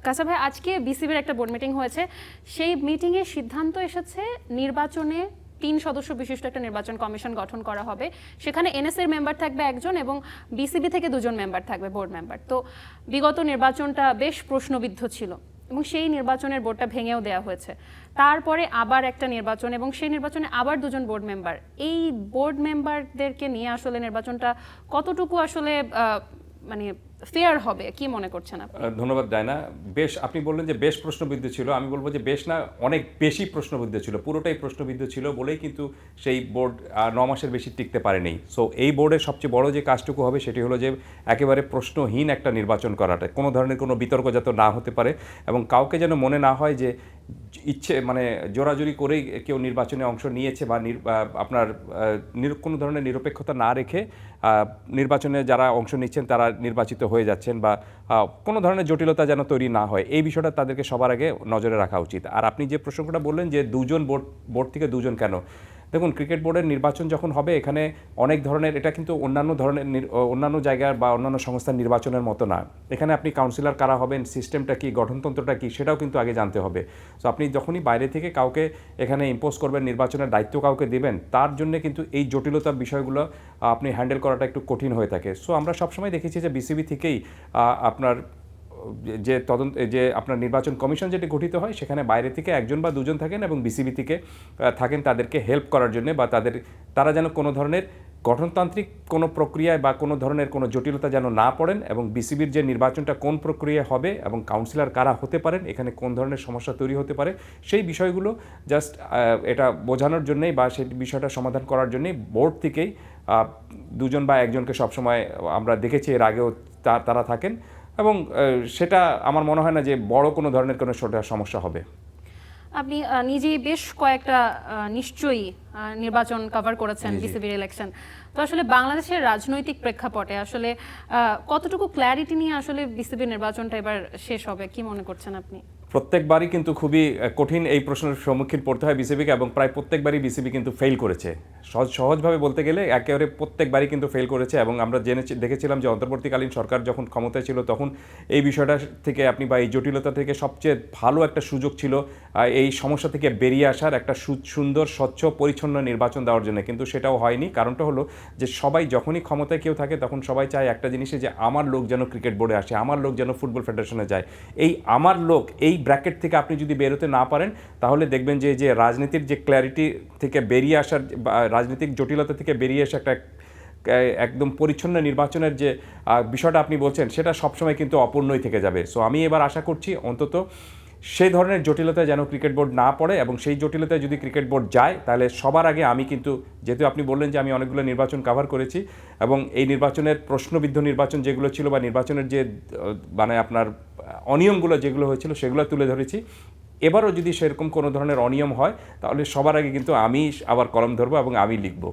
কাসা ভাই, আজকে বিসিবির একটা বোর্ড মিটিং হয়েছে, সেই মিটিংয়ে সিদ্ধান্ত এসেছে নির্বাচনে 3 সদস্য বিশিষ্ট একটা নির্বাচন কমিশন গঠন করা হবে। সেখানে এনএসএর মেম্বার থাকবে একজন এবং বিসিবি থেকে 2জন মেম্বার থাকবে, বোর্ড মেম্বার। তো বিগত নির্বাচনটা বেশ প্রশ্নবিদ্ধ ছিল এবং সেই নির্বাচনের বোর্ডটা ভেঙেও দেওয়া হয়েছে। তারপরে আবার একটা নির্বাচন এবং সেই নির্বাচনে আবার 2জন বোর্ড মেম্বার। এই বোর্ড মেম্বারদেরকে নিয়ে আসলে নির্বাচনটা কতটুকু আসলে মানে ফেয়ার হবে, কি মনে করছেন আপনি? ধন্যবাদ ডায়না। বেশ, আপনি বললেন যে বেশ প্রশ্নবিদ্ধ ছিল, আমি বলবো যে বেশ না, অনেক বেশি প্রশ্নবিদ্ধ ছিল, পুরোটাই প্রশ্নবিদ্ধ ছিল বলেই কিন্তু সেই বোর্ড 9 মাসের বেশি টিকতে পারেনি। সো এই বোর্ডের সবচেয়ে বড় যে কাজটুকু হবে সেটি হলো যে একেবারে প্রশ্নহীন একটা নির্বাচন করাটা, কোনো ধরনের কোনো বিতর্ক যাতে না হতে পারে এবং কাউকে যেন মনে না হয় যে ইচ্ছে মানে জোরাজুরি করেই কেউ নির্বাচনে অংশ নিয়েছে বা আপনার কোনো ধরনের নিরপেক্ষতা না রেখে নির্বাচনে যারা অংশ নিচ্ছেন তারা নির্বাচিত হয়ে যাচ্ছেন বা কোনো ধরনের জটিলতা যেন তৈরি না হয়, এই বিষয়টা তাদেরকে সবার আগে নজরে রাখা উচিত। আর আপনি যে প্রসঙ্গটা বললেন যে 2জন বোর্ড থেকে 2জন কেন, দেখুন ক্রিকেট বোর্ডের নির্বাচন যখন হবে এখানে অনেক ধরনের, এটা কিন্তু অন্যান্য জায়গার বা অন্যান্য সংস্থার নির্বাচনের মতো না। এখানে আপনি কাউন্সিলর কারা হবেন, সিস্টেমটা কি, গঠনতন্ত্রটা কি, সেটাও কিন্তু আগে জানতে হবে। সো আপনি যখনই বাইরে থেকে কাউকে এখানে ইম্পোজ করবেন, নির্বাচনের দায়িত্ব কাউকে দেবেন, তার জন্য কিন্তু এই জটিলতার বিষয়গুলো আপনি হ্যান্ডেল করাটা একটু কঠিন হয়ে থাকে। সো আমরা সবসময় দেখেছি যে বিসিবি থেকেই আপনার যে আপনার নির্বাচন কমিশন যেটি গঠিত হয় সেখানে বাইরে থেকে 1জন বা 2জন থাকেন এবং বিসিবি থেকে থাকেন তাদেরকে হেল্প করার জন্য বা তারা যেন কোনো ধরনের গঠনতান্ত্রিক কোনো প্রক্রিয়ায় বা কোনো ধরনের কোনো জটিলতা যেন না পড়েন এবং বিসিবির যে নির্বাচনটা কোন প্রক্রিয়ায় হবে এবং কাউন্সিলর কারা হতে পারেন, এখানে কোন ধরনের সমস্যা তৈরি হতে পারে, সেই বিষয়গুলো জাস্ট এটা বোঝানোর জন্যই বা সেই বিষয়টা সমাধান করার জন্যই বোর্ড থেকেই 2জন বা 1জনকে সবসময় আমরা দেখেছি এর আগেও তারা থাকেন এবং সেটা আমার মনে হয় না যে বড় কোনো ধরনের কোনো সমস্যা হবে। আপনি নিজেই বেশ কয়েকটা নিশ্চয়ই নির্বাচন কভার করেছেন, বিসিবির ইলেকশন। তো আসলে বাংলাদেশের রাজনৈতিক প্রেক্ষাপটে আসলে কতটুকু ক্ল্যারিটি নিয়ে আসলে বিসিবির নির্বাচনটা এবার শেষ হবে, কি মনে করছেন আপনি? প্রত্যেকবারই কিন্তু খুবই কঠিন এই প্রশ্নের সম্মুখীন পড়তে হয় বিসিবিকে এবং প্রায় প্রত্যেকবারই বিসিবি কিন্তু ফেল করেছে। সহজভাবে বলতে গেলে একেবারে প্রত্যেকবারই কিন্তু ফেল করেছে এবং আমরা দেখেছিলাম যে অন্তর্বর্তীকালীন সরকার যখন ক্ষমতায় ছিল তখন এই বিষয়টা থেকে আপনি বা এই জটিলতা থেকে সবচেয়ে ভালো একটা সুযোগ ছিল এই সমস্যা থেকে বেরিয়ে আসার, একটা সুন্দর স্বচ্ছ পরিচ্ছন্ন নির্বাচন দেওয়ার জন্য, কিন্তু সেটাও হয়নি। কারণটা হলো যে সবাই যখনই ক্ষমতায় কেউ থাকে তখন সবাই চায় একটা জিনিসে যে আমার লোক যেন ক্রিকেট বোর্ডে আসে, আমার লোক যেন ফুটবল ফেডারেশনে যায়। এই আমার লোক, এই ব্র্যাকেট থেকে আপনি যদি বেরোতে না পারেন তাহলে দেখবেন যে রাজনীতির যে ক্ল্যারিটি থেকে বেরিয়ে আসার, রাজনৈতিক জটিলতা থেকে বেরিয়ে আসা একটা একদম পরিচ্ছন্ন নির্বাচনের যে বিষয়টা আপনি বলছেন সেটা সবসময় কিন্তু অপূর্ণই থেকে যাবে। সো আমি এবার আশা করছি অন্তত সেই ধরনের জটিলতায় যেন ক্রিকেট বোর্ড না পড়ে এবং সেই জটিলতায় যদি ক্রিকেট বোর্ড যায় তাহলে সবার আগে আমি কিন্তু, যেহেতু আপনি বললেন যে আমি অনেকগুলো নির্বাচন কভার করেছি এবং এই নির্বাচনের প্রশ্নবিদ্ধ নির্বাচন যেগুলো ছিল বা নির্বাচনের যে মানে আপনার অনিয়মগুলো যেগুলো হয়েছিল সেগুলো তুলে ধরেছি। এবারও যদি সেরকম কোনো ধরনের অনিয়ম হয় তাহলে সবার আগে কিন্তু আমি আবার কলম ধরবো এবং আমি লিখব।